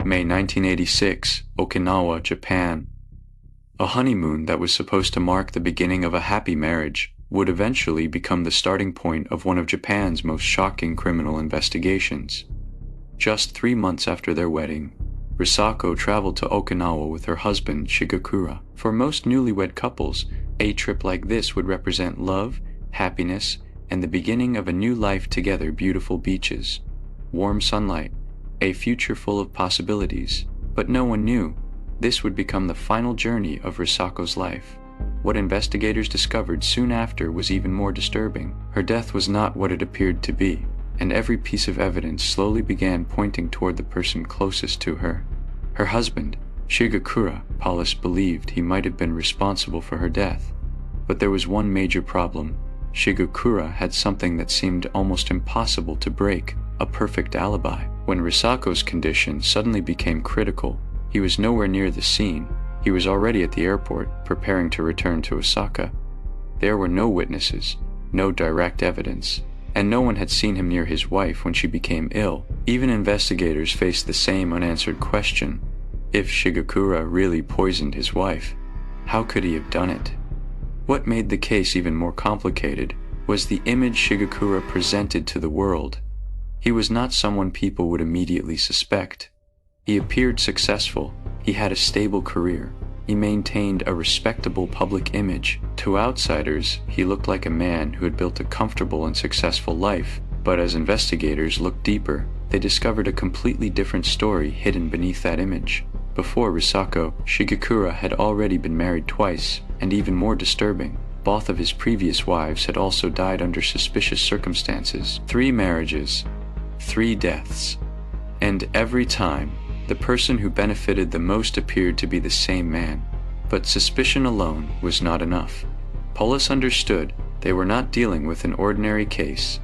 May 1986, Okinawa, Japan. A honeymoon that was supposed to mark the beginning of a happy marriage would eventually become the starting point of one of Japan's most shocking criminal investigations. Just 3 months after their wedding, Risako traveled to Okinawa with her husband, Shigekura. For most newlywed couples, a trip like this would represent love, happiness, and the beginning of a new life together. Beautiful beaches, warm sunlight, a future full of possibilities. But no one knew this would become the final journey of Risako's life. What investigators discovered soon after was even more disturbing. Her death was not what it appeared to be, and every piece of evidence slowly began pointing toward the person closest to her. Her husband, Shigekura. Police believed he might have been responsible for her death. But there was one major problem. Shigekura had something that seemed almost impossible to break: a perfect alibi. When Risako's condition suddenly became critical, he was nowhere near the scene. He was already at the airport, preparing to return to Osaka. There were no witnesses, no direct evidence, and no one had seen him near his wife when she became ill. Even investigators faced the same unanswered question: if Shigekura really poisoned his wife, how could he have done it? What made the case even more complicated was the image Shigekura presented to the world. He was not someone people would immediately suspect. He appeared successful. He had a stable career. He maintained a respectable public image. To outsiders, he looked like a man who had built a comfortable and successful life. But as investigators looked deeper, they discovered a completely different story hidden beneath that image. Before Risako, Shigekura had already been married twice, and even more disturbing, both of his previous wives had also died under suspicious circumstances. 3 marriages, 3 deaths. And every time, the person who benefited the most appeared to be the same man. But suspicion alone was not enough. Police understood they were not dealing with an ordinary case.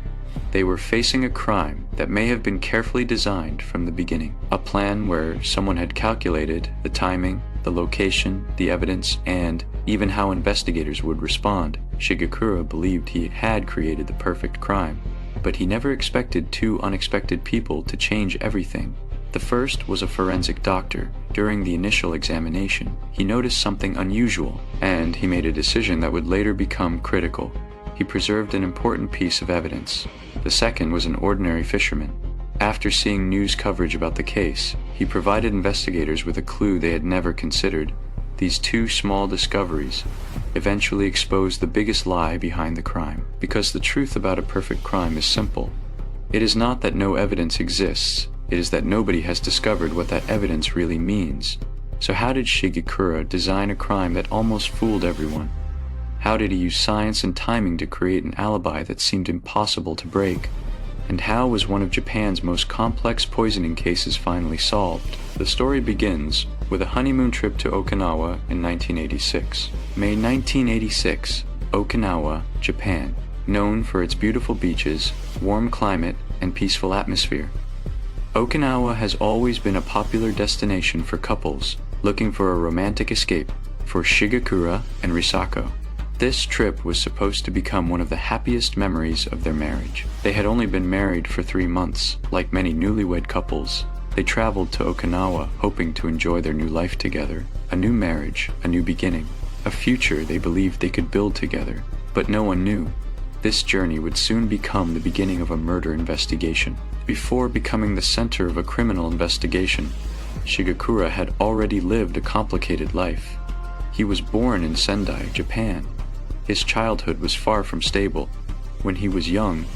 They were facing a crime that may have been carefully designed from the beginning. A plan where someone had calculated the timing, the location, the evidence, and even how investigators would respond. Shigekura believed he had created the perfect crime, but he never expected 2 unexpected people to change everything. The first was a forensic doctor. During the initial examination, he noticed something unusual, and he made a decision that would later become critical. He preserved an important piece of evidence. The second was an ordinary fisherman. After seeing news coverage about the case, he provided investigators with a clue they had never considered. These 2 small discoveries eventually exposed the biggest lie behind the crime. Because the truth about a perfect crime is simple. It is not that no evidence exists, it is that nobody has discovered what that evidence really means. So how did Shigekura design a crime that almost fooled everyone? How did he use science and timing to create an alibi that seemed impossible to break? And how was one of Japan's most complex poisoning cases finally solved? The story begins with a honeymoon trip to Okinawa in 1986. May 1986, Okinawa, Japan, known for its beautiful beaches, warm climate, and peaceful atmosphere. Okinawa has always been a popular destination for couples looking for a romantic escape. For Shigekura and Risako, this trip was supposed to become one of the happiest memories of their marriage. They had only been married for 3 months. Like many newlywed couples, they traveled to Okinawa hoping to enjoy their new life together. A new marriage, a new beginning, a future they believed they could build together. But no one knew this journey would soon become the beginning of a murder investigation. Before becoming the center of a criminal investigation, Shigekura had already lived a complicated life. He was born in Sendai, Japan. His childhood was far from stable. When he was young,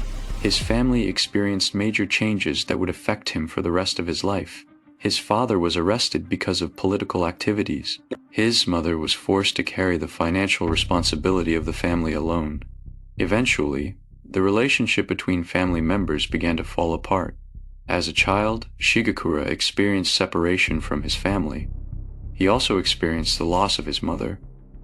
his family experienced major changes that would affect him for the rest of his life. His father was arrested because of political activities. His mother was forced to carry the financial responsibility of the family alone. Eventually, the relationship between family members began to fall apart. As a child, Shigekura experienced separation from his family. He also experienced the loss of his mother.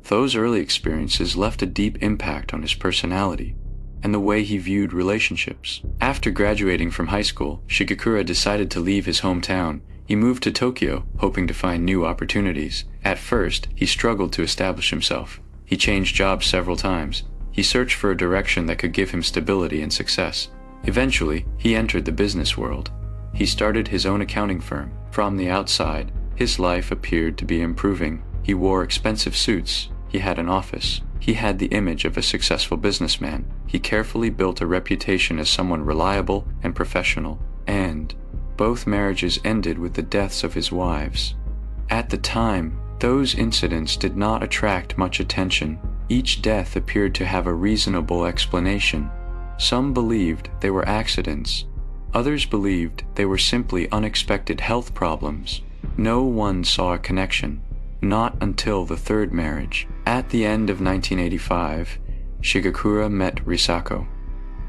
Those early experiences left a deep impact on his personality and the way he viewed relationships. After graduating from high school, Shigekura decided to leave his hometown. He moved to Tokyo, hoping to find new opportunities. At first, he struggled to establish himself. He changed jobs several times. He searched for a direction that could give him stability and success. Eventually, he entered the business world. He started his own accounting firm. From the outside, his life appeared to be improving. He wore expensive suits. He had an office. He had the image of a successful businessman. He carefully built a reputation as someone reliable and professional. And both marriages ended with the deaths of his wives. At the time, those incidents did not attract much attention. Each death appeared to have a reasonable explanation. Some believed they were accidents. Others believed they were simply unexpected health problems. No one saw a connection. Not until the third marriage. At the end of 1985, Shigekura met Risako.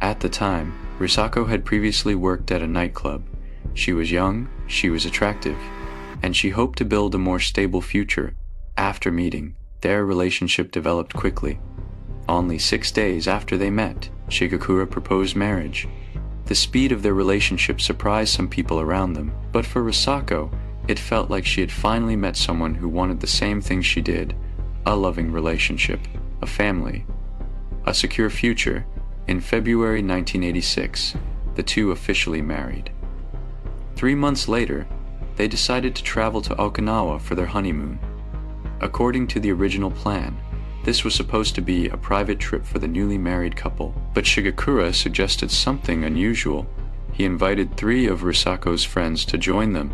At the time, Risako had previously worked at a nightclub. She was young, she was attractive, and she hoped to build a more stable future. After meeting, their relationship developed quickly. Only 6 days after they met, Shigekura proposed marriage. The speed of their relationship surprised some people around them, but for Risako, it felt like she had finally met someone who wanted the same thing she did: a loving relationship, a family, a secure future. In February 1986, the two officially married. 3 months later, they decided to travel to Okinawa for their honeymoon. According to the original plan, this was supposed to be a private trip for the newly married couple, but Shigekura suggested something unusual. He invited 3 of Risako's friends to join them.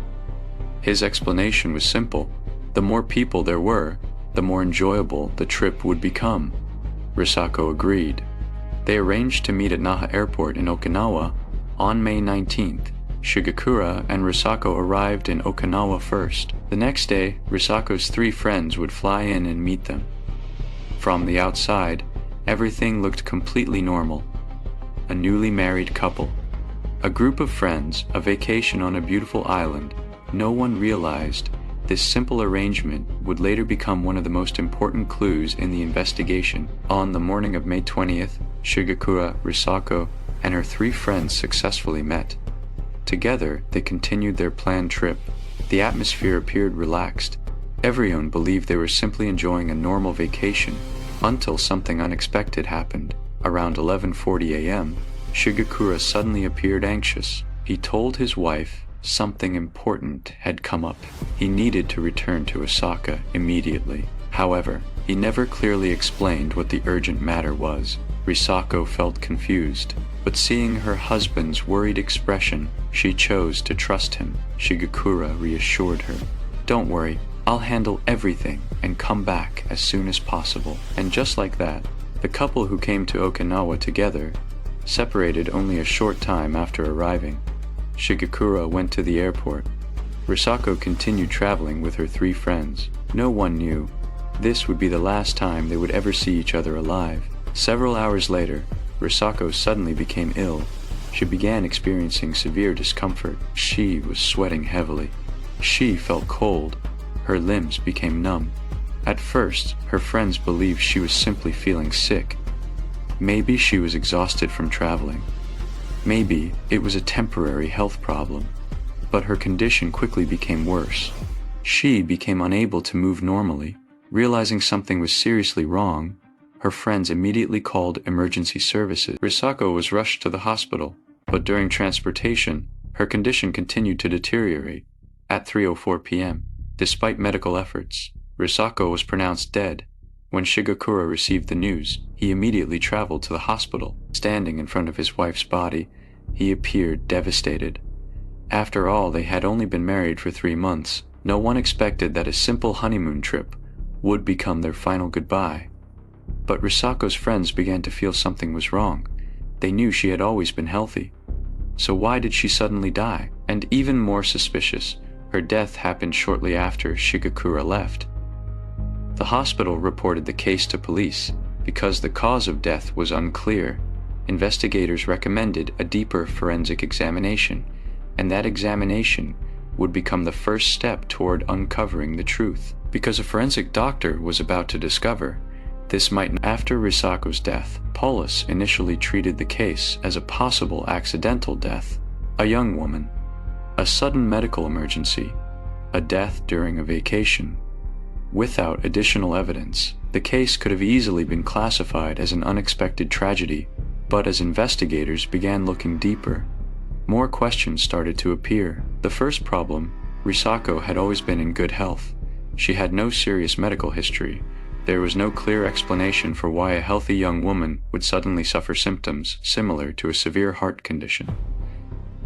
His explanation was simple: the more people there were, the more enjoyable the trip would become. Risako agreed. They arranged to meet at Naha Airport in Okinawa on May 19th. Shigekura and Risako arrived in Okinawa first. The next day, Risako's 3 friends would fly in and meet them. From the outside, everything looked completely normal. A newly married couple, a group of friends, a vacation on a beautiful island. No one realized this simple arrangement would later become one of the most important clues in the investigation. On the morning of May 20th, Shigekura, Risako, and her 3 friends successfully met. Together, they continued their planned trip. The atmosphere appeared relaxed. Everyone believed they were simply enjoying a normal vacation, until something unexpected happened. Around 11:40 a.m., Shigekura suddenly appeared anxious. He told his wife something important had come up. He needed to return to Osaka immediately. However, he never clearly explained what the urgent matter was. Risako felt confused, but seeing her husband's worried expression, she chose to trust him. Shigekura reassured her. "Don't worry, I'll handle everything and come back as soon as possible." And just like that, the couple who came to Okinawa together separated only a short time after arriving. Shigekura went to the airport. Risako continued traveling with her 3 friends. No one knew this would be the last time they would ever see each other alive. Several hours later, Risako suddenly became ill. She began experiencing severe discomfort. She was sweating heavily. She felt cold. Her limbs became numb. At first, her friends believed she was simply feeling sick. Maybe she was exhausted from traveling. Maybe it was a temporary health problem. But her condition quickly became worse. She became unable to move normally. Realizing something was seriously wrong, her friends immediately called emergency services. Risako was rushed to the hospital, but during transportation, her condition continued to deteriorate. At 3:04 p.m., despite medical efforts, Risako was pronounced dead. When Shigekura received the news, he immediately traveled to the hospital. Standing in front of his wife's body, he appeared devastated. After all, they had only been married for 3 months. No one expected that a simple honeymoon trip would become their final goodbye. But Risako's friends began to feel something was wrong. They knew she had always been healthy. So why did she suddenly die? And even more suspicious, her death happened shortly after Shigekura left. The hospital reported the case to police. Because the cause of death was unclear, investigators recommended a deeper forensic examination, and that examination would become the first step toward uncovering the truth. Because a forensic doctor was about to discover this might. After Risako's death, police initially treated the case as a possible accidental death. A young woman, a sudden medical emergency, a death during a vacation. Without additional evidence, the case could have easily been classified as an unexpected tragedy, but as investigators began looking deeper, more questions started to appear. The first problem: Risako had always been in good health. She had no serious medical history. There was no clear explanation for why a healthy young woman would suddenly suffer symptoms similar to a severe heart condition.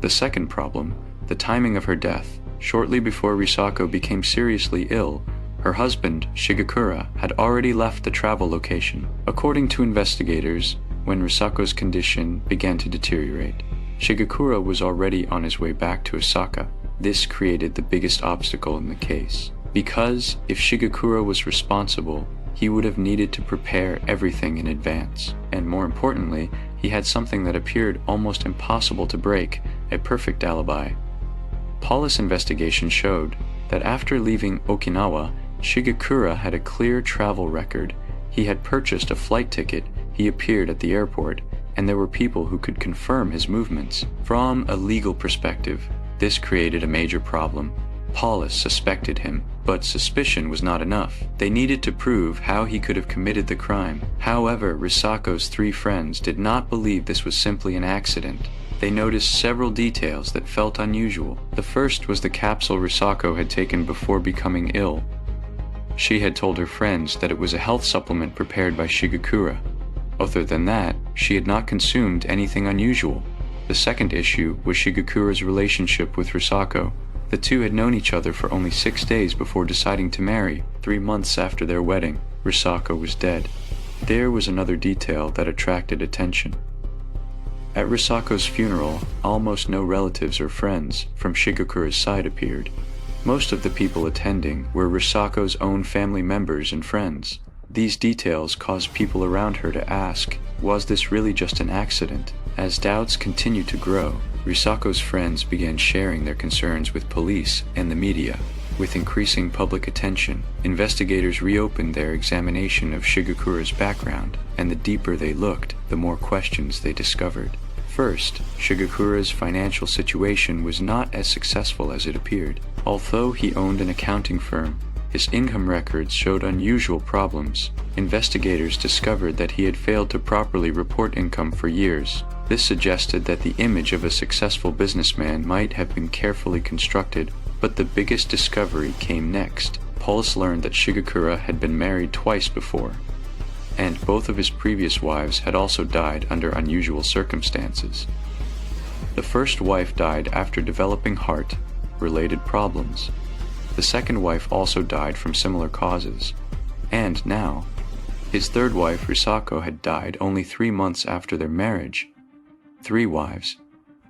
The second problem: the timing of her death. Shortly before Risako became seriously ill, her husband, Shigekura, had already left the travel location. According to investigators, when Risako's condition began to deteriorate, Shigekura was already on his way back to Osaka. This created the biggest obstacle in the case, because if Shigekura was responsible, he would have needed to prepare everything in advance. And more importantly, he had something that appeared almost impossible to break: a perfect alibi. Police investigation showed that after leaving Okinawa, Shigekura had a clear travel record. He had purchased a flight ticket, he appeared at the airport, and there were people who could confirm his movements. From a legal perspective, this created a major problem. Police suspected him, but suspicion was not enough. They needed to prove how he could have committed the crime. However, Risako's 3 friends did not believe this was simply an accident. They noticed several details that felt unusual. The first was the capsule Risako had taken before becoming ill. She had told her friends that it was a health supplement prepared by Shigekura. Other than that, she had not consumed anything unusual. The second issue was Shigekura's relationship with Risako. The two had known each other for only 6 days before deciding to marry. 3 months after their wedding, Risako was dead. There was another detail that attracted attention. At Risako's funeral, almost no relatives or friends from Shigekura's side appeared. Most of the people attending were Risako's own family members and friends. These details caused people around her to ask, was this really just an accident? As doubts continued to grow, Risako's friends began sharing their concerns with police and the media. With increasing public attention, investigators reopened their examination of Shigekura's background, and the deeper they looked, the more questions they discovered. First, Shigekura's financial situation was not as successful as it appeared. Although he owned an accounting firm, his income records showed unusual problems. Investigators discovered that he had failed to properly report income for years. This suggested that the image of a successful businessman might have been carefully constructed. But the biggest discovery came next. Police learned that Shigekura had been married twice before, and both of his previous wives had also died under unusual circumstances. The first wife died after developing heart-related problems. The second wife also died from similar causes. And now, his third wife, Risako, had died only 3 months after their marriage. 3 wives,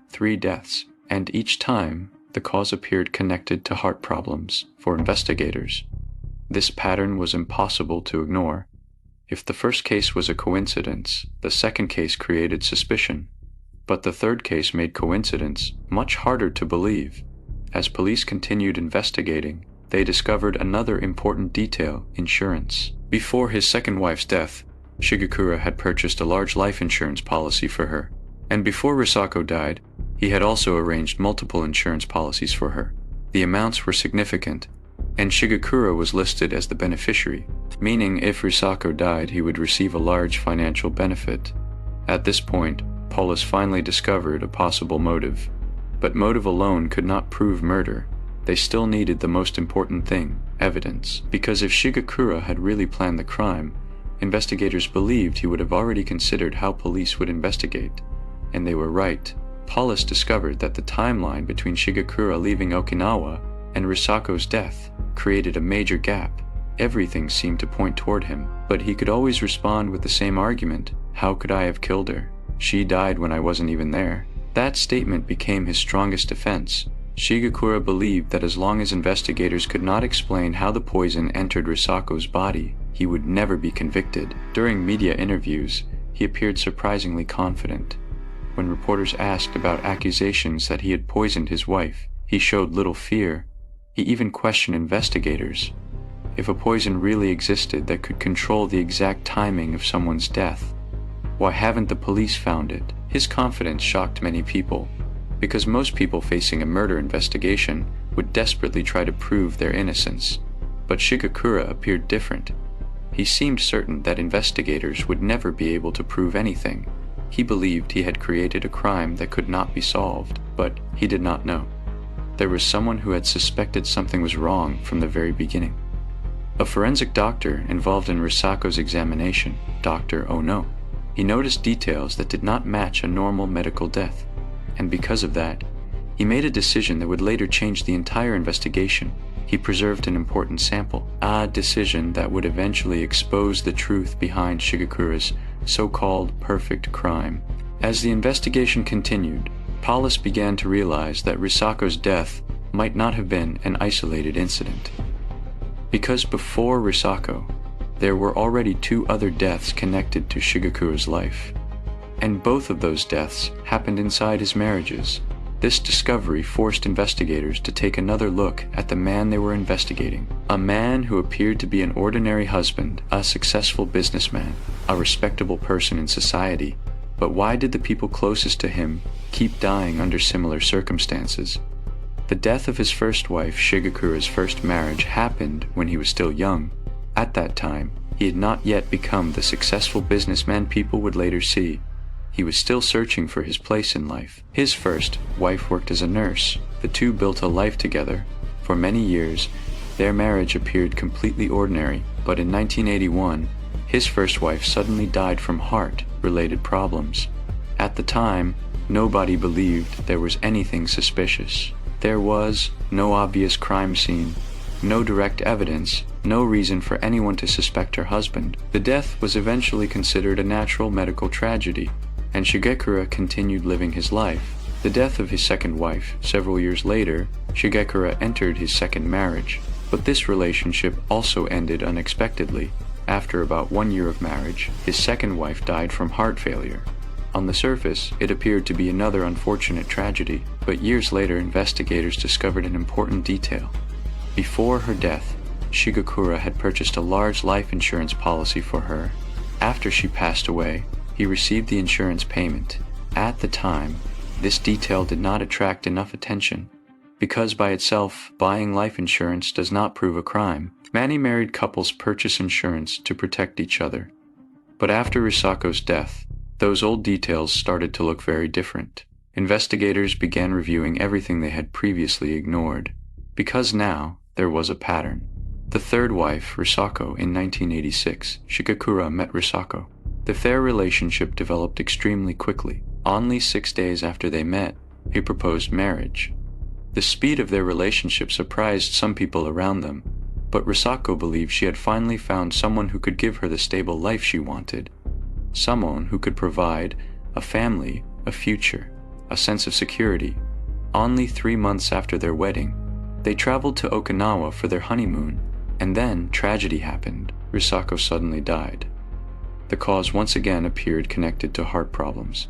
3 deaths, and each time, the cause appeared connected to heart problems for investigators. This pattern was impossible to ignore. If the first case was a coincidence, the second case created suspicion. But the third case made coincidence much harder to believe. As police continued investigating, they discovered another important detail: insurance. Before his second wife's death, Shigekura had purchased a large life insurance policy for her. And before Risako died, he had also arranged multiple insurance policies for her. The amounts were significant, and Shigekura was listed as the beneficiary, meaning if Risako died, he would receive a large financial benefit. At this point, police finally discovered a possible motive. But motive alone could not prove murder. They still needed the most important thing: evidence. Because if Shigekura had really planned the crime, investigators believed he would have already considered how police would investigate. And they were right. Police discovered that the timeline between Shigekura leaving Okinawa and Risako's death created a major gap. Everything seemed to point toward him, but he could always respond with the same argument: how could I have killed her? She died when I wasn't even there. That statement became his strongest defense. Shigekura believed that as long as investigators could not explain how the poison entered Risako's body, he would never be convicted. During media interviews, he appeared surprisingly confident. When reporters asked about accusations that he had poisoned his wife, he showed little fear. He even questioned investigators. If a poison really existed that could control the exact timing of someone's death, why haven't the police found it? His confidence shocked many people, because most people facing a murder investigation would desperately try to prove their innocence. But Shigekura appeared different. He seemed certain that investigators would never be able to prove anything. He believed he had created a crime that could not be solved. but he did not know. There was someone who had suspected something was wrong from the very beginning. A forensic doctor involved in Risako's examination, Dr. Ono. He noticed details that did not match a normal medical death, and because of that, he made a decision that would later change the entire investigation. He preserved an important sample, a decision that would eventually expose the truth behind Shigekura's so-called perfect crime. As the investigation continued, police began to realize that Risako's death might not have been an isolated incident. Because before Risako, there were already 2 other deaths connected to Shigekura's life, and both of those deaths happened inside his marriages. This discovery forced investigators to take another look at the man they were investigating, a man who appeared to be an ordinary husband, a successful businessman, a respectable person in society. But why did the people closest to him keep dying under similar circumstances? The death of his first wife, Shigekura's first marriage, happened when he was still young. At that time, he had not yet become the successful businessman people would later see. He was still searching for his place in life. His first wife worked as a nurse. The two built a life together. For many years, their marriage appeared completely ordinary, but in 1981, his first wife suddenly died from heart-related problems. At the time, nobody believed there was anything suspicious. There was no obvious crime scene, no direct evidence, no reason for anyone to suspect her husband. The death was eventually considered a natural medical tragedy, and Shigekura continued living his life. The death of his second wife, several years later, Shigekura entered his second marriage, but this relationship also ended unexpectedly. After about 1 year of marriage, his second wife died from heart failure. On the surface, it appeared to be another unfortunate tragedy, but years later investigators discovered an important detail. Before her death, Shigekura had purchased a large life insurance policy for her. After she passed away, he received the insurance payment. At the time, this detail did not attract enough attention, because by itself, buying life insurance does not prove a crime. Many married couples purchase insurance to protect each other. But after Risako's death, those old details started to look very different. Investigators began reviewing everything they had previously ignored, because now there was a pattern. The third wife, Risako, in 1986, Shigekura met Risako. Their relationship developed extremely quickly. Only 6 days after they met, he proposed marriage. The speed of their relationship surprised some people around them, but Risako believed she had finally found someone who could give her the stable life she wanted. Someone who could provide a family, a future, a sense of security. Only 3 months after their wedding, they traveled to Okinawa for their honeymoon, and then tragedy happened. Risako suddenly died. The cause once again appeared connected to heart problems.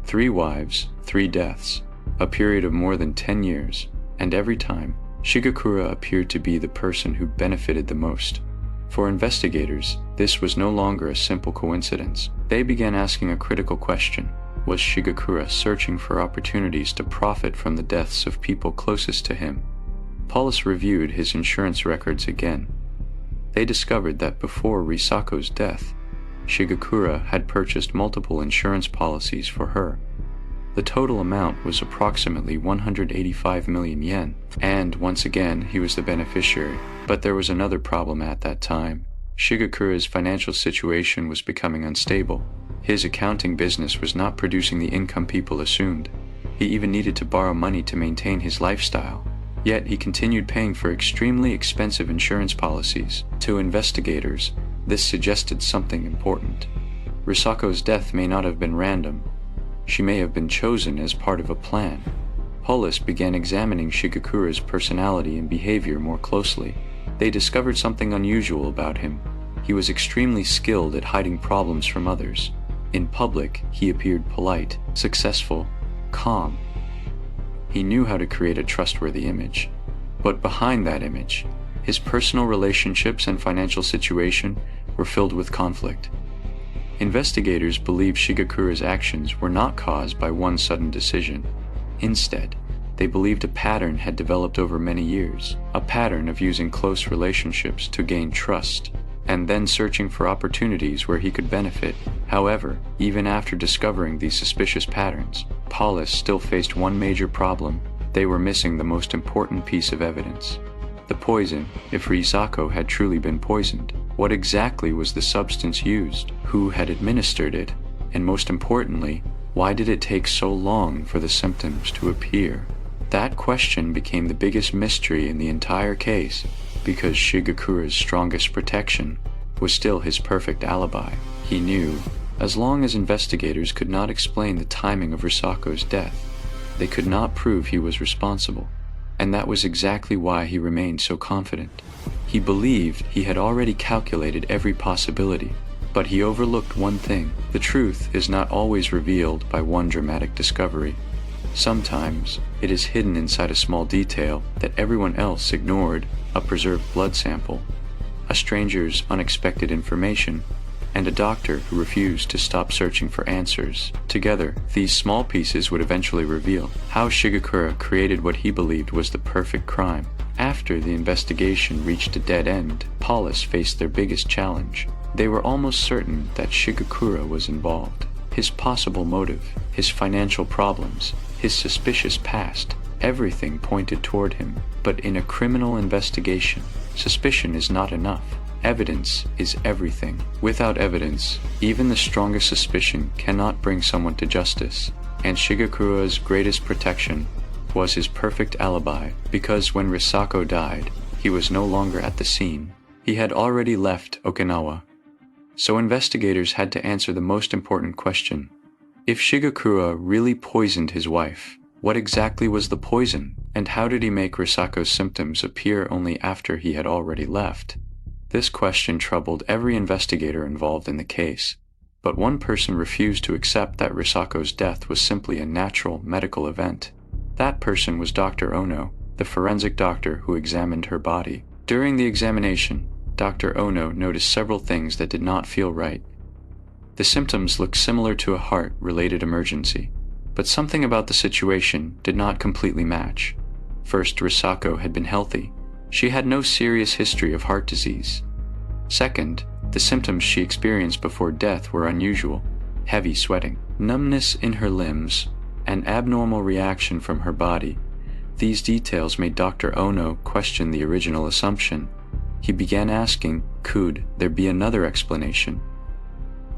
3 wives, 3 deaths, a period of more than 10 years, and every time, Shigekura appeared to be the person who benefited the most. For investigators, this was no longer a simple coincidence. They began asking a critical question. Was Shigekura searching for opportunities to profit from the deaths of people closest to him? Police reviewed his insurance records again. They discovered that before Risako's death, Shigekura had purchased multiple insurance policies for her. The total amount was approximately 185 million yen, and once again he was the beneficiary. But there was another problem at that time. Shigekura's financial situation was becoming unstable. His accounting business was not producing the income people assumed. He even needed to borrow money to maintain his lifestyle. Yet he continued paying for extremely expensive insurance policies. To investigators, this suggested something important. Risako's death may not have been random. She may have been chosen as part of a plan. Police began examining Shigekura's personality and behavior more closely. They discovered something unusual about him. He was extremely skilled at hiding problems from others. In public, he appeared polite, successful, calm. He knew how to create a trustworthy image. But behind that image, his personal relationships and financial situation were filled with conflict. Investigators believe Shigekura's actions were not caused by one sudden decision. Instead, they believed a pattern had developed over many years, a pattern of using close relationships to gain trust and then searching for opportunities where he could benefit. However, even after discovering these suspicious patterns, Paulus still faced one major problem. They were missing the most important piece of evidence. The poison. If Risako had truly been poisoned, what exactly was the substance used? Who had administered it? And most importantly, why did it take so long for the symptoms to appear? That question became the biggest mystery in the entire case, because Shigekura's strongest protection was still his perfect alibi. He knew, as long as investigators could not explain the timing of Risako's death, they could not prove he was responsible. And that was exactly why he remained so confident. He believed he had already calculated every possibility, but he overlooked one thing. The truth is not always revealed by one dramatic discovery. Sometimes it is hidden inside a small detail that everyone else ignored: a preserved blood sample, a stranger's unexpected information, and a doctor who refused to stop searching for answers. Together, these small pieces would eventually reveal how Shigekura created what he believed was the perfect crime. After the investigation reached a dead end, Paulus faced their biggest challenge. They were almost certain that Shigekura was involved. His possible motive, his financial problems, his suspicious past, everything pointed toward him. But in a criminal investigation, suspicion is not enough. Evidence is everything. Without evidence, even the strongest suspicion cannot bring someone to justice. And Shigekura's greatest protection was his perfect alibi, because when Risako died, he was no longer at the scene. He had already left Okinawa. So investigators had to answer the most important question. If Shigekura really poisoned his wife, what exactly was the poison? And how did he make Risako's symptoms appear only after he had already left? This question troubled every investigator involved in the case, but one person refused to accept that Risako's death was simply a natural medical event. That person was Dr. Ono, the forensic doctor who examined her body. During the examination, Dr. Ono noticed several things that did not feel right. The symptoms looked similar to a heart-related emergency, but something about the situation did not completely match. First, Risako had been healthy. She had no serious history of heart disease. Second, the symptoms she experienced before death were unusual: heavy sweating, numbness in her limbs, an abnormal reaction from her body. These details made Dr. Ono question the original assumption. He began asking, could there be another explanation?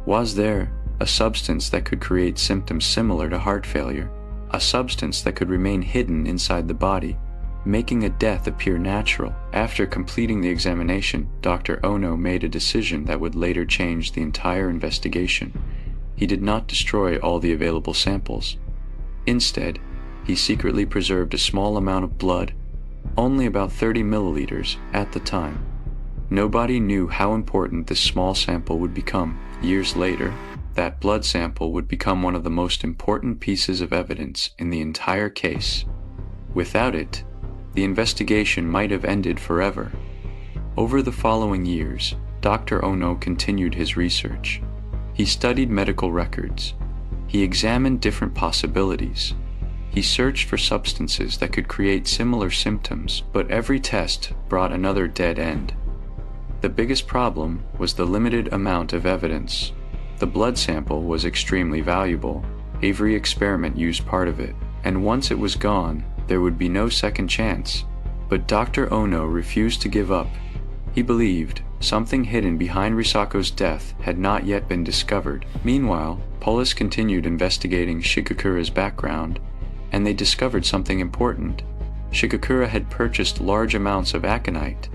Was there a substance that could create symptoms similar to heart failure? A substance that could remain hidden inside the body, making a death appear natural? After completing the examination, Dr. Ono made a decision that would later change the entire investigation. He did not destroy all the available samples. Instead, he secretly preserved a small amount of blood, only about 30 milliliters at the time. Nobody knew how important this small sample would become. Years later, that blood sample would become one of the most important pieces of evidence in the entire case. Without it, the investigation might have ended forever. Over the following years, Dr. Ono continued his research. He studied medical records. He examined different possibilities. He searched for substances that could create similar symptoms, but every test brought another dead end. The biggest problem was the limited amount of evidence. The blood sample was extremely valuable. Every experiment used part of it, and once it was gone, there would be no second chance. But Dr. Ono refused to give up. He believed something hidden behind Risako's death had not yet been discovered. Meanwhile, police continued investigating Shigekura's background, and they discovered something important. Shigekura had purchased large amounts of aconite.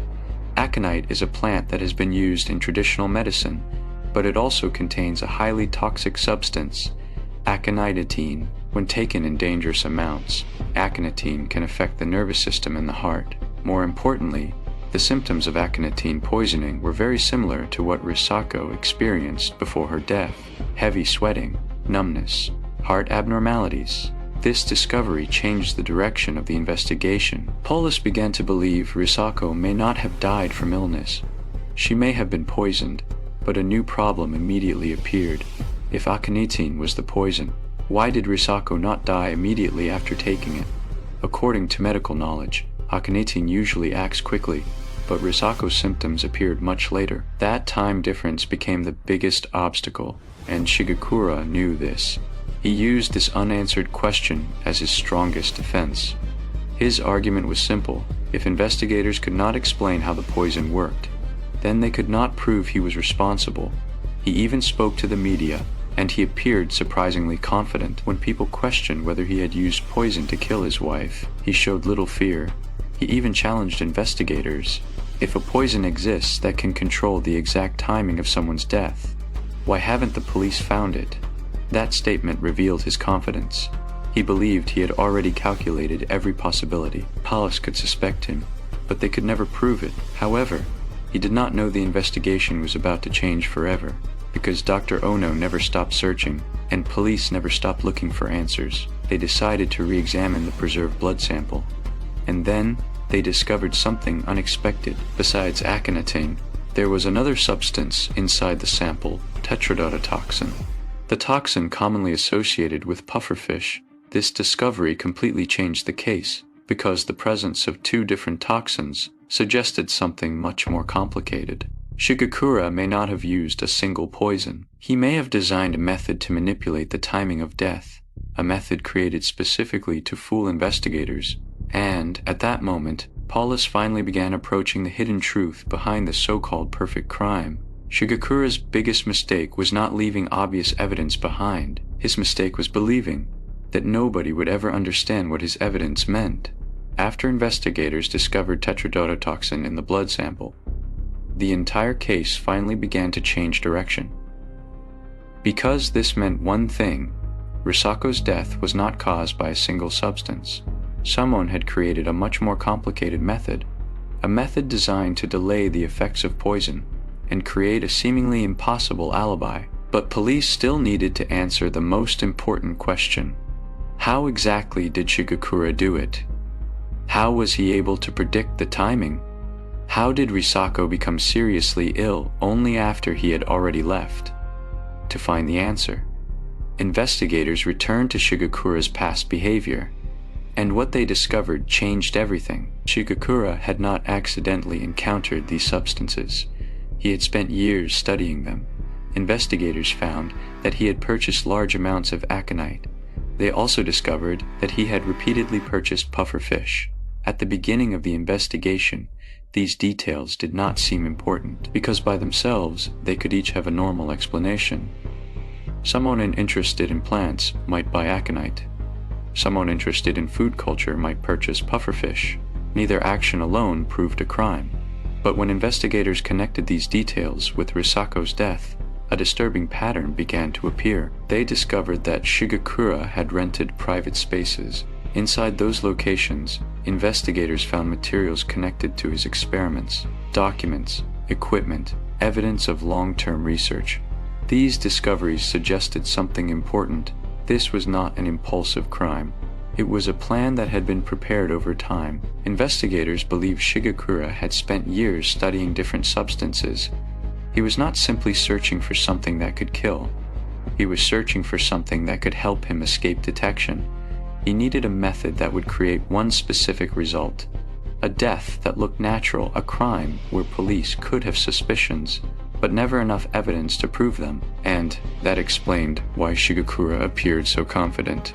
Aconite is a plant that has been used in traditional medicine, but it also contains a highly toxic substance, aconitine. When taken in dangerous amounts, aconitine can affect the nervous system and the heart. More importantly, the symptoms of aconitine poisoning were very similar to what Risako experienced before her death: heavy sweating, numbness, heart abnormalities. This discovery changed the direction of the investigation. Police began to believe Risako may not have died from illness. She may have been poisoned, but a new problem immediately appeared. If aconitine was the poison, why did Risako not die immediately after taking it? According to medical knowledge, aconitine usually acts quickly. but Risako's symptoms appeared much later. That time difference became the biggest obstacle, and Shigekura knew this. He used this unanswered question as his strongest defense. His argument was simple. If investigators could not explain how the poison worked, then they could not prove he was responsible. He even spoke to the media, and he appeared surprisingly confident. When people questioned whether he had used poison to kill his wife, he showed little fear. He even challenged investigators. If a poison exists that can control the exact timing of someone's death, why haven't the police found it? That statement revealed his confidence. He believed he had already calculated every possibility. Police could suspect him, but they could never prove it. However, he did not know the investigation was about to change forever, because Dr. Ono never stopped searching, and police never stopped looking for answers. They decided to re-examine the preserved blood sample. And then, they discovered something unexpected. Besides aconitine, there was another substance inside the sample, tetrodotoxin. The toxin commonly associated with pufferfish. This discovery completely changed the case, because the presence of two different toxins suggested something much more complicated. Shigekura may not have used a single poison. He may have designed a method to manipulate the timing of death, a method created specifically to fool investigators. And, at that moment, Paulus finally began approaching the hidden truth behind the so-called perfect crime. Shigekura's biggest mistake was not leaving obvious evidence behind. His mistake was believing that nobody would ever understand what his evidence meant. After investigators discovered tetrodotoxin in the blood sample, the entire case finally began to change direction. Because this meant one thing, Risako's death was not caused by a single substance. Someone had created a much more complicated method, a method designed to delay the effects of poison and create a seemingly impossible alibi. But police still needed to answer the most important question. How exactly did Shigekura do it? How was he able to predict the timing? How did Risako become seriously ill only after he had already left? To find the answer, investigators returned to Shigekura's past behavior, and what they discovered changed everything. Shigekura had not accidentally encountered these substances. He had spent years studying them. Investigators found that he had purchased large amounts of aconite. They also discovered that he had repeatedly purchased pufferfish. At the beginning of the investigation, these details did not seem important, because by themselves they could each have a normal explanation. Someone interested in plants might buy aconite. Someone interested in food culture might purchase pufferfish. Neither action alone proved a crime. But when investigators connected these details with Risako's death, a disturbing pattern began to appear. They discovered that Shigekura had rented private spaces. Inside those locations, investigators found materials connected to his experiments, documents, equipment, evidence of long-term research. These discoveries suggested something important. This was not an impulsive crime. It was a plan that had been prepared over time. Investigators believe Shigekura had spent years studying different substances. He was not simply searching for something that could kill. He was searching for something that could help him escape detection. He needed a method that would create one specific result. A death that looked natural, a crime where police could have suspicions, but never enough evidence to prove them. And that explained why Shigekura appeared so confident.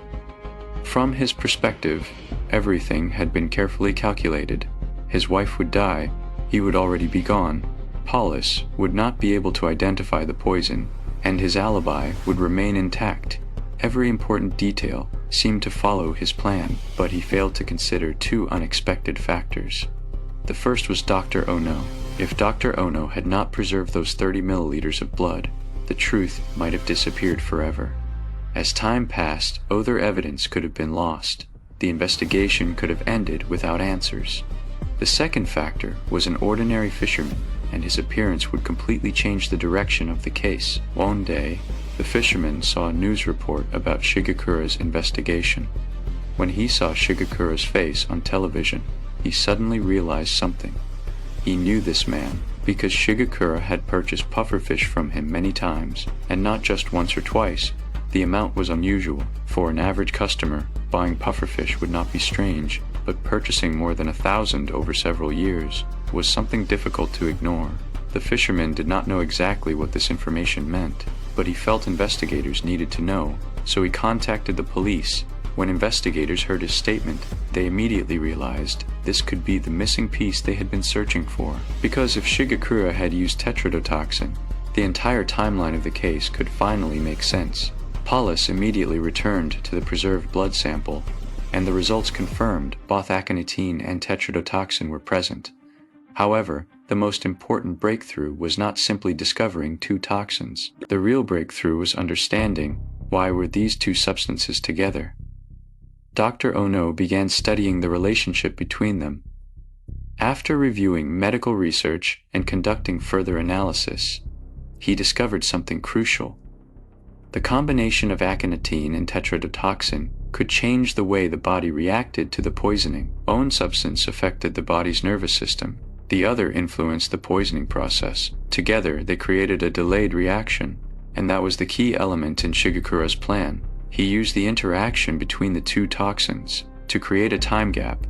From his perspective, everything had been carefully calculated. His wife would die, he would already be gone. Paulus would not be able to identify the poison, and his alibi would remain intact. Every important detail seemed to follow his plan, but he failed to consider two unexpected factors. The first was Dr. Ono. If Dr. Ono had not preserved those 30 milliliters of blood, the truth might have disappeared forever. As time passed, other evidence could have been lost. The investigation could have ended without answers. The second factor was an ordinary fisherman, and his appearance would completely change the direction of the case. One day, the fisherman saw a news report about Shigekura's investigation. When he saw Shigekura's face on television, he suddenly realized something. He knew this man, because Shigekura had purchased pufferfish from him many times, and not just once or twice. The amount was unusual. For an average customer, buying pufferfish would not be strange, but purchasing more than 1,000 over several years was something difficult to ignore. The fisherman did not know exactly what this information meant, but he felt investigators needed to know, so he contacted the police. When investigators heard his statement, they immediately realized this could be the missing piece they had been searching for. Because if Shigekura had used tetrodotoxin, the entire timeline of the case could finally make sense. Police immediately returned to the preserved blood sample, and the results confirmed both aconitine and tetrodotoxin were present. However, the most important breakthrough was not simply discovering two toxins. The real breakthrough was understanding why were these two substances together. Dr. Ono began studying the relationship between them. After reviewing medical research and conducting further analysis, he discovered something crucial. The combination of aconitine and tetrodotoxin could change the way the body reacted to the poisoning. One substance affected the body's nervous system, the other influenced the poisoning process. Together, they created a delayed reaction, and that was the key element in Shigekura's plan. He used the interaction between the two toxins to create a time gap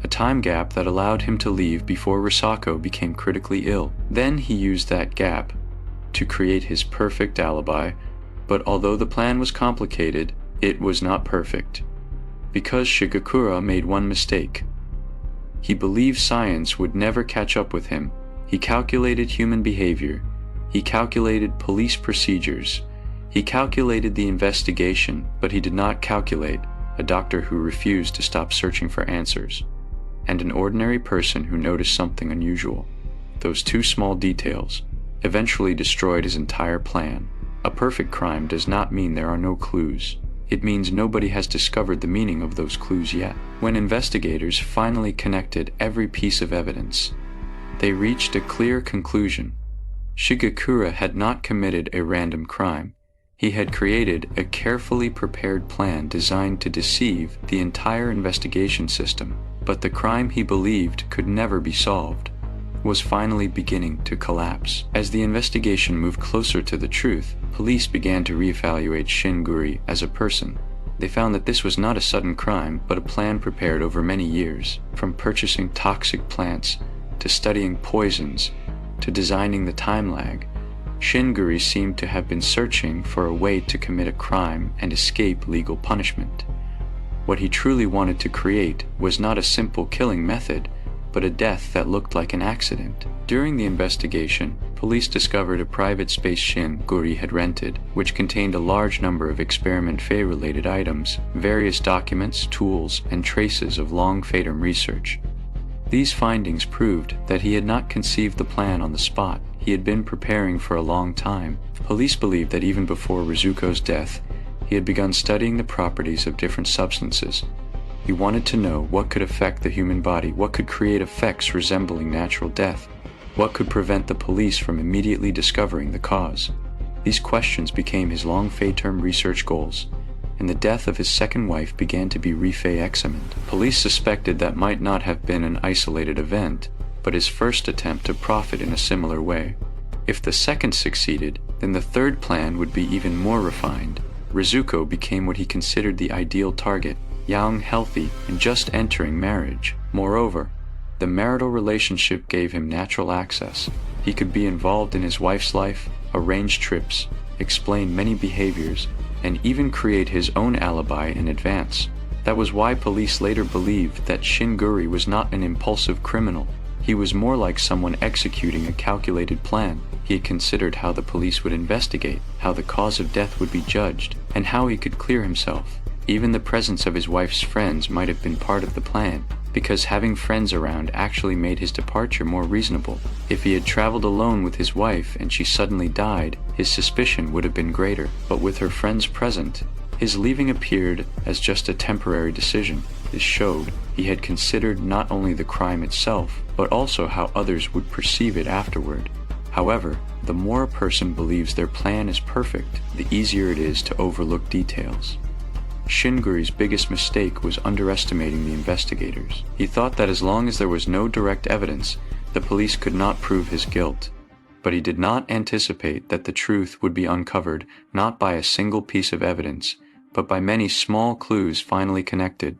that allowed him to leave before Risako became critically ill. Then he used that gap to create his perfect alibi, but although the plan was complicated, it was not perfect. Because Shigekura made one mistake. He believed science would never catch up with him. He calculated human behavior. He calculated police procedures. He calculated the investigation, but he did not calculate a doctor who refused to stop searching for answers, and an ordinary person who noticed something unusual. Those two small details eventually destroyed his entire plan. A perfect crime does not mean there are no clues. It means nobody has discovered the meaning of those clues yet. When investigators finally connected every piece of evidence, they reached a clear conclusion. Shigekura had not committed a random crime. He had created a carefully prepared plan designed to deceive the entire investigation system. But the crime he believed could never be solved was finally beginning to collapse. As the investigation moved closer to the truth, police began to reevaluate Shinguri as a person. They found that this was not a sudden crime, but a plan prepared over many years. From purchasing toxic plants, to studying poisons, to designing the time lag, Shinguri seemed to have been searching for a way to commit a crime and escape legal punishment. What he truly wanted to create was not a simple killing method, but a death that looked like an accident. During the investigation, police discovered a private space Shinguri had rented, which contained a large number of experiment Fey-related items, various documents, tools, and traces of long Fatum research. These findings proved that he had not conceived the plan on the spot. He had been preparing for a long time. Police believed that even before Rizuko's death, he had begun studying the properties of different substances. He wanted to know what could affect the human body, what could create effects resembling natural death, what could prevent the police from immediately discovering the cause. These questions became his long Fey-term research goals, and the death of his second wife began to be Refey-examined. Police suspected that might not have been an isolated event, but his first attempt to profit in a similar way. If the second succeeded, then the third plan would be even more refined. Rizuko became what he considered the ideal target, young, healthy, and just entering marriage. Moreover, the marital relationship gave him natural access. He could be involved in his wife's life, arrange trips, explain many behaviors, and even create his own alibi in advance. That was why police later believed that Shinguri was not an impulsive criminal. He was more like someone executing a calculated plan. He had considered how the police would investigate, how the cause of death would be judged, and how he could clear himself. Even the presence of his wife's friends might have been part of the plan, because having friends around actually made his departure more reasonable. If he had traveled alone with his wife and she suddenly died, his suspicion would have been greater. But with her friends present, his leaving appeared as just a temporary decision. This showed he had considered not only the crime itself, but also how others would perceive it afterward. However, the more a person believes their plan is perfect, the easier it is to overlook details. Shinguri's biggest mistake was underestimating the investigators. He thought that as long as there was no direct evidence, the police could not prove his guilt. But he did not anticipate that the truth would be uncovered not by a single piece of evidence, but by many small clues finally connected.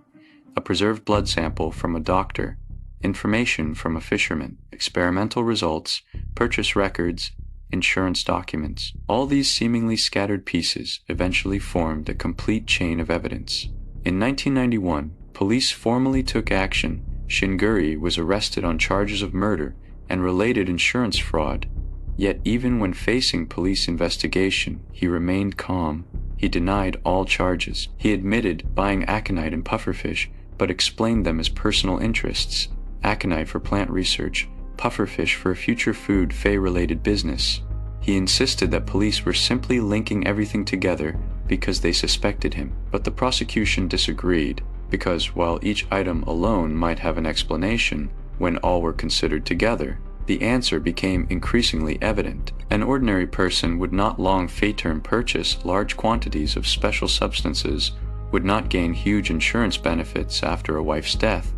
A preserved blood sample from a doctor, information from a fisherman, experimental results, purchase records, insurance documents. All these seemingly scattered pieces eventually formed a complete chain of evidence. In 1991, police formally took action. Shinguri was arrested on charges of murder and related insurance fraud. Yet even when facing police investigation, he remained calm. He denied all charges. He admitted buying aconite and pufferfish, but explained them as personal interests. Aconite for plant research, pufferfish for a future food related business. He insisted that police were simply linking everything together because they suspected him. But the prosecution disagreed, because while each item alone might have an explanation, when all were considered together, the answer became increasingly evident. An ordinary person would not long term purchase large quantities of special substances, would not gain huge insurance benefits after a wife's death,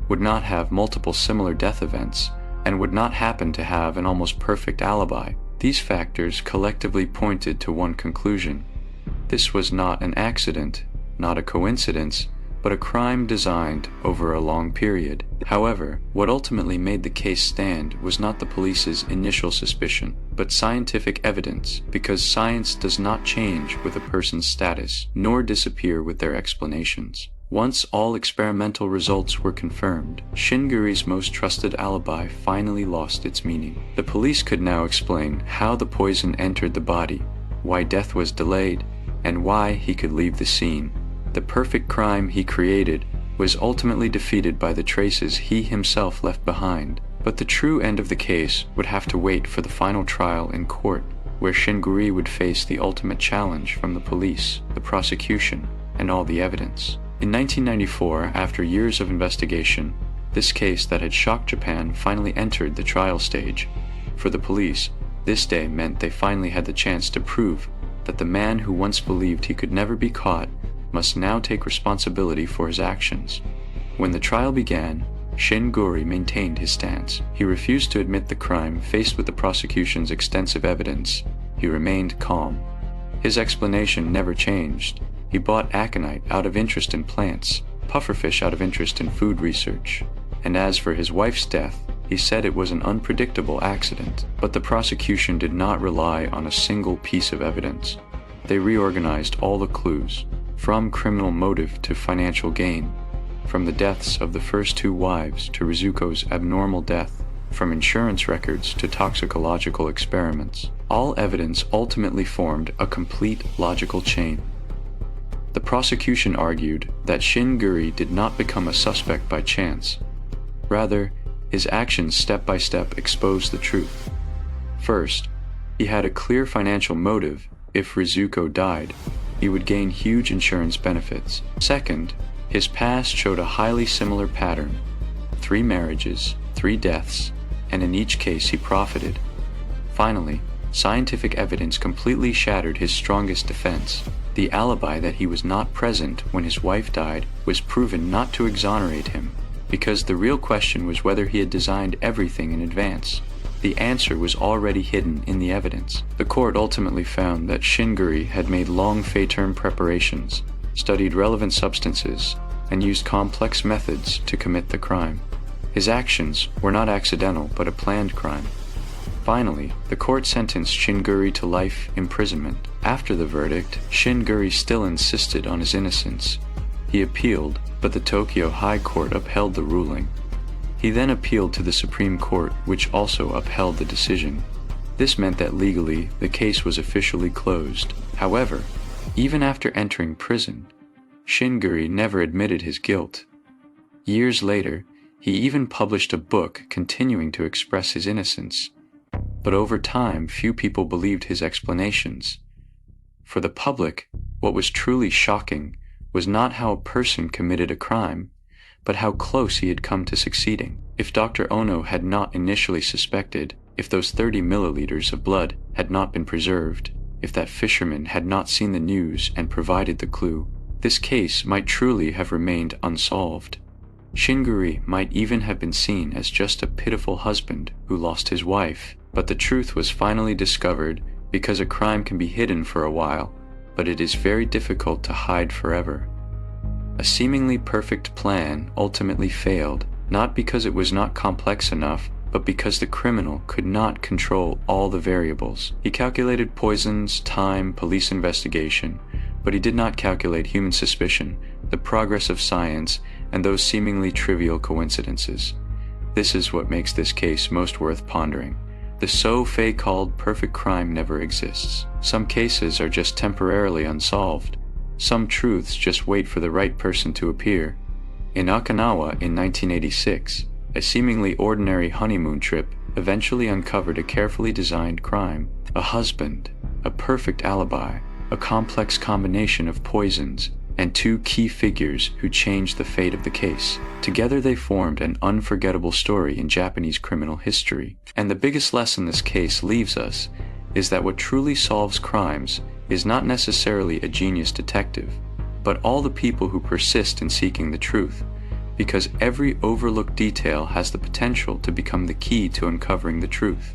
would not have multiple similar death events, and would not happen to have an almost perfect alibi. These factors collectively pointed to one conclusion. This was not an accident, not a coincidence, but a crime designed over a long period. However, what ultimately made the case stand was not the police's initial suspicion, but scientific evidence, because science does not change with a person's status, nor disappear with their explanations. Once all experimental results were confirmed, Shinguri's most trusted alibi finally lost its meaning. The police could now explain how the poison entered the body, why death was delayed, and why he could leave the scene. The perfect crime he created was ultimately defeated by the traces he himself left behind. But the true end of the case would have to wait for the final trial in court, where Shinguri would face the ultimate challenge from the police, the prosecution, and all the evidence. In 1994, after years of investigation, this case that had shocked Japan finally entered the trial stage. For the police, this day meant they finally had the chance to prove that the man who once believed he could never be caught must now take responsibility for his actions. When the trial began, Shinguri maintained his stance. He refused to admit the crime. Faced with the prosecution's extensive evidence, he remained calm. His explanation never changed. He bought aconite out of interest in plants, pufferfish out of interest in food research. And as for his wife's death, he said it was an unpredictable accident. But the prosecution did not rely on a single piece of evidence. They reorganized all the clues, from criminal motive to financial gain, from the deaths of the first two wives to Rizuko's abnormal death, from insurance records to toxicological experiments. All evidence ultimately formed a complete logical chain. The prosecution argued that Shinguri did not become a suspect by chance. Rather, his actions step by step exposed the truth. First, he had a clear financial motive. If Rizuko died, he would gain huge insurance benefits. Second, his past showed a highly similar pattern: 3 marriages, 3 deaths, and in each case he profited. Finally, scientific evidence completely shattered his strongest defense. The alibi that he was not present when his wife died was proven not to exonerate him, because the real question was whether he had designed everything in advance. The answer was already hidden in the evidence. The court ultimately found that Shinguri had made long term preparations, studied relevant substances, and used complex methods to commit the crime. His actions were not accidental but a planned crime. Finally, the court sentenced Shinguri to life imprisonment. After the verdict, Shinguri still insisted on his innocence. He appealed, but the Tokyo High Court upheld the ruling. He then appealed to the Supreme Court, which also upheld the decision. This meant that legally, the case was officially closed. However, even after entering prison, Shinguri never admitted his guilt. Years later, he even published a book continuing to express his innocence. But over time, few people believed his explanations. For the public, what was truly shocking was not how a person committed a crime, but how close he had come to succeeding. If Dr. Ono had not initially suspected, if those 30 milliliters of blood had not been preserved, if that fisherman had not seen the news and provided the clue, this case might truly have remained unsolved. Shinguri might even have been seen as just a pitiful husband who lost his wife. But the truth was finally discovered, because a crime can be hidden for a while, but it is very difficult to hide forever. A seemingly perfect plan ultimately failed, not because it was not complex enough, but because the criminal could not control all the variables. He calculated poisons, time, police investigation, but he did not calculate human suspicion, the progress of science, and those seemingly trivial coincidences. This is what makes this case most worth pondering. The so-called perfect crime never exists. Some cases are just temporarily unsolved. Some truths just wait for the right person to appear. In Okinawa in 1986, a seemingly ordinary honeymoon trip eventually uncovered a carefully designed crime. A husband, a perfect alibi, a complex combination of poisons, and two key figures who changed the fate of the case. Together they formed an unforgettable story in Japanese criminal history. And the biggest lesson this case leaves us is that what truly solves crimes is not necessarily a genius detective, but all the people who persist in seeking the truth, because every overlooked detail has the potential to become the key to uncovering the truth.